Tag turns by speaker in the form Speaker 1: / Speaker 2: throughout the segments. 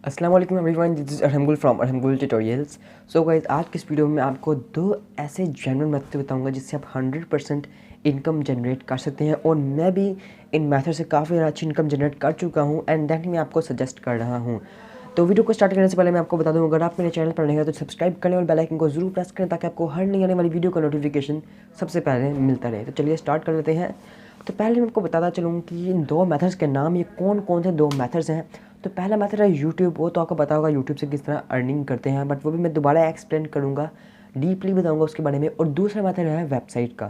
Speaker 1: अस्सलाम वालेकुम everyone, this is Arham गुल फ्रॉम अरहम गुल ट्यूटोरियल्स। सो गाइस, आज की इस वीडियो में आपको दो ऐसे जेन्युइन मेथड बताऊंगा जिससे आप 100% इनकम जनरेट कर सकते हैं। और मैं भी इन मेथड से काफ़ी अच्छी इनकम जनरेट कर चुका हूं एंड दैट मैं आपको सजेस्ट कर रहा हूं। तो वीडियो को स्टार्ट करने से पहले मैं आपको बता दूं, अगर आप मेरे चैनल पर नए हैं तो सब्सक्राइब करें और बेल आइकन को जरूर प्रेस करें ताकि आपको हर नई आने वाली वीडियो का नोटिफिकेशन सबसे पहले मिलता रहे। तो चलिए स्टार्ट कर लेते हैं। तो पहले मैं आपको बताता चलूँ कि इन दो मेथड्स के नाम ये कौन कौन से दो मेथड्स हैं। तो पहला मेथड है यूट्यूब। वो तो आपको पता होगा यूट्यूब से किस तरह अर्निंग करते हैं, बट वो भी मैं दोबारा एक्सप्लेन करूँगा, डीपली बताऊँगा उसके बारे में। और दूसरा मेथड है वेबसाइट का।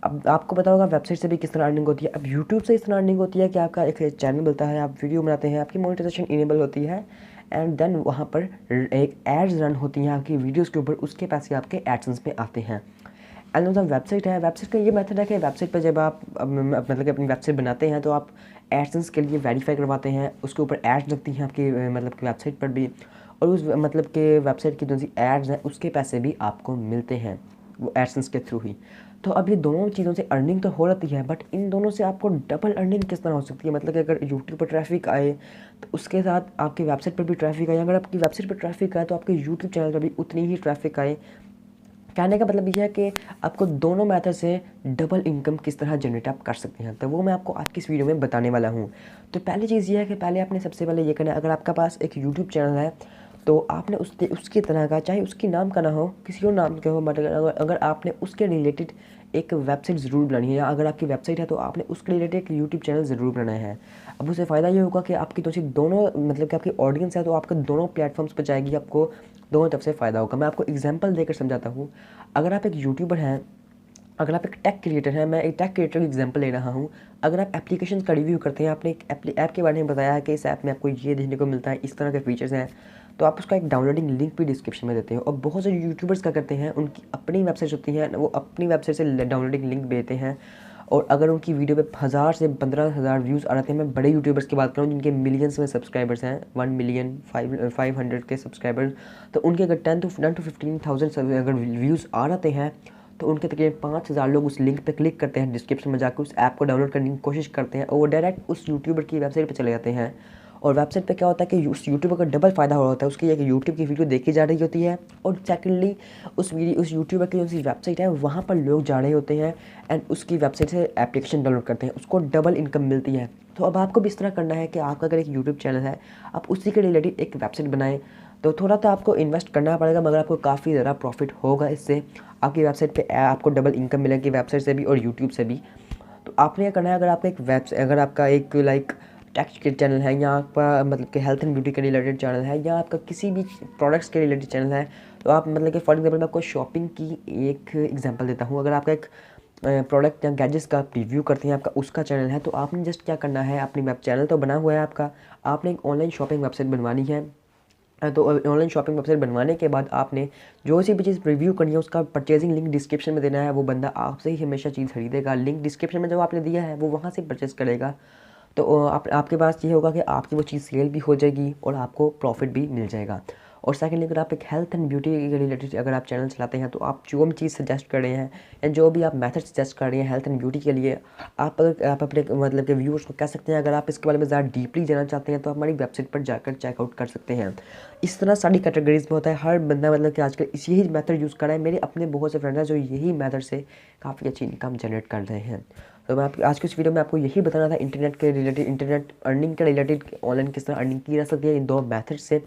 Speaker 1: अब आपको पता होगा वेबसाइट से भी किस तरह अर्निंग होती है। अब यूट्यूब से इस तरह अर्निंग होती है कि आपका एक चैनल बनता है, आप वीडियो बनाते हैं, आपकी मोनेटाइजेशन इनेबल होती है एंड देन वहाँ पर एक एड्स रन होती हैं आपकी वीडियोज़ के ऊपर, उसके पैसे आपके एडसेंस में आते हैं। एंड वेबसाइट है, वेबसाइट का ये मेथड है कि वेबसाइट पर जब आप मतलब कि अपनी वेबसाइट बनाते हैं तो आप एडसेंस के लिए वेरीफाई करवाते हैं, उसके ऊपर एड्स लगती हैं आपकी मतलब कि वेबसाइट पर भी, और उस मतलब के वेबसाइट की जो सी एड्स हैं उसके पैसे भी आपको मिलते हैं वो एडसेंस के थ्रू ही। तो अब ये दोनों चीज़ों से अर्निंग तो हो रही है, बट इन दोनों से आपको डबल अर्निंग किस तरह हो सकती है। मतलब कि अगर यूट्यूब पर ट्रैफिक आए तो उसके साथ आपकी वेबसाइट पर भी ट्रैफिक आए, अगर आपकी वेबसाइट पर ट्रैफिक आए तो आपके यूट्यूब चैनल पर भी उतनी ही ट्रैफिक आए। कहने का मतलब ये है कि आपको दोनों मेथड से डबल इनकम किस तरह जनरेट आप कर सकते हैं, तो वो मैं आपको आज की इस वीडियो में बताने वाला हूँ। तो पहली चीज़ ये है कि पहले आपने सबसे पहले ये करना है, अगर आपका पास एक यूट्यूब चैनल है तो आपने उसकी तरह का, चाहे उसकी नाम का ना हो, किसी और नाम का हो, बट अगर आपने उसके रिलेटेड एक वेबसाइट ज़रूर बनानी है, या अगर आपकी वेबसाइट है तो आपने उसके रिलेटेड एक यूट्यूब चैनल ज़रूर बनाना है। अब उससे फ़ायदा ये होगा कि आपकी तो दोनों मतलब कि आपकी ऑडियंस है तो आपका दोनों प्लेटफॉर्म्स पर जाएगी, आपको दोनों तरफ से फ़ायदा होगा। मैं आपको एग्जांपल देकर समझाता हूँ। अगर आप एक यूट्यूबर हैं, अगर आप एक टेक क्रिएटर हैं, मैं एक टेक क्रिएटर का एग्जांपल ले रहा हूँ। अगर आप एप्लीकेशन का रिव्यू करते हैं, आपने एक ऐप के बारे में बताया है कि इस ऐप में आपको ये देखने को मिलता है, इस तरह के फीचर्स हैं, तो आप उसका एक डाउनलोडिंग लिंक भी डिस्क्रिप्शन में देते हैं। और बहुत सारे यूट्यूबर्स क्या करते हैं, उनकी अपनी वेबसाइट होती हैं, वो अपनी वेबसाइट से डाउनलोडिंग लिंक भेजते हैं, और अगर उनकी वीडियो पे 1000 से 15,000 व्यूज़ आ रहे हैं, मैं बड़े यूट्यूबर्स की बात करूँ जिनके मिलियंस में सब्सक्राइबर्स हैं, 1 मिलियन 500 के सब्सक्राइबर्स, तो उनके अगर 10 टू 15,000 अगर व्यूज़ आ रहे हैं तो उनके तकरीबन 5000 लोग उस लिंक पे क्लिक करते हैं, डिस्क्रिप्शन में जाकर उस ऐप को डाउनलोड करने की कोशिश करते हैं और वो डायरेक्ट उस यूट्यूबर की वेबसाइट पे चले जाते हैं। और वेबसाइट पे क्या होता है कि उस यूट्यूबर का डबल फ़ायदा हो रहा होता है, उसकी एक यूट्यूब की वीडियो देखी जा रही होती है, और सेकेंडली उस यूट्यूबर की जो सी वेबसाइट है वहाँ पर लोग जा रहे होते हैं एंड उसकी वेबसाइट से एप्लीकेशन डाउनलोड करते हैं, उसको डबल इनकम मिलती है। तो अब आपको भी इस तरह करना है कि आपका अगर एक यूट्यूब चैनल है, आप उसी के रिलेटेड एक वेबसाइट बनाएं। तो थोड़ा तो आपको इन्वेस्ट करना पड़ेगा, मगर आपको काफ़ी ज़्यादा प्रॉफिट होगा इससे। आपकी वेबसाइट पे आपको डबल इनकम मिलेगी, वेबसाइट से भी और यूट्यूब से भी। तो आपने क्या करना है, अगर आपका एक लाइक टेक्स्ट के चैनल है, या आपका मतलब कि हेल्थ एंड ब्यूटी के रिलेटेड चैनल है, या आपका किसी भी प्रोडक्ट्स के रिलेटेड चैनल है, तो आप मतलब कि फॉर एग्जांपल मैं आपको शॉपिंग की एक एग्जांपल देता हूँ। अगर आपका एक प्रोडक्ट या गैजेट्स का रिव्यू करते हैं, आपका उसका चैनल है, तो आपने जस्ट क्या करना है, अपनी वेब चैनल तो बना हुआ है आपका, आपने एक ऑनलाइन शॉपिंग वेबसाइट बनवानी है। तो ऑनलाइन शॉपिंग वेबसाइट बनवाने के बाद आपने जो सी भी चीज़ रिव्यू करनी है उसका परचेजिंग लिंक डिस्क्रिप्शन में देना है। वो बंदा आपसे ही हमेशा चीज़ खरीदेगा, लिंक डिस्क्रिप्शन में जो आपने दिया है वो वहाँ से परचेज करेगा। तो आपके पास ये होगा कि आपकी वो चीज़ सेल भी हो जाएगी और आपको प्रॉफिट भी मिल जाएगा। और सेकेंडली, अगर आप एक हेल्थ एंड ब्यूटी के रिलेटेड अगर आप चैनल चलाते हैं, तो आप जो भी चीज़ सजेस्ट कर रहे हैं या जो भी आप मेथड सजेस्ट कर रहे हैं हेल्थ एंड ब्यूटी के लिए, आप अपने मतलब के व्यूअर्स को कह सकते हैं, अगर आप इसके बारे में ज़्यादा डीपली जानना चाहते हैं तो आप हमारी वेबसाइट पर जाकर चेकआउट कर सकते हैं। इस तरह सारी कैटेगरीज में होता है, हर बंदा मतलब कि आजकल इसी ही मेथड यूज़ कर रहा है। मेरे अपने बहुत से फ्रेंड्स हैं जो यही मेथड से काफ़ी अच्छी इनकम जनरेट कर रहे हैं। तो मैं आज की इस वीडियो में आपको यही बताना था, इंटरनेट के रिलेटेड, इंटरनेट अर्निंग के रिलेटेड, ऑनलाइन किस तरह अर्निंग की जा सकती है इन दो मेथड से।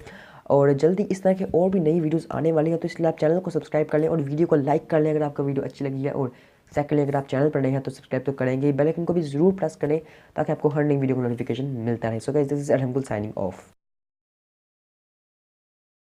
Speaker 1: और जल्दी इस तरह के और भी नई वीडियोस आने वाली है, तो इसलिए आप चैनल को सब्सक्राइब कर लें और वीडियो को लाइक कर लें अगर आपको वीडियो अच्छी लगी है। और सेकंडली, अगर आप चैनल पर नए हैं तो सब्सक्राइब तो करेंगे, बेल आइकन को भी ज़रूर प्रेस करें ताकि आपको हर नई वीडियो को नोटिफिकेशन मिलता रहे। So guys, this is Arham गुल साइनिंग ऑफ।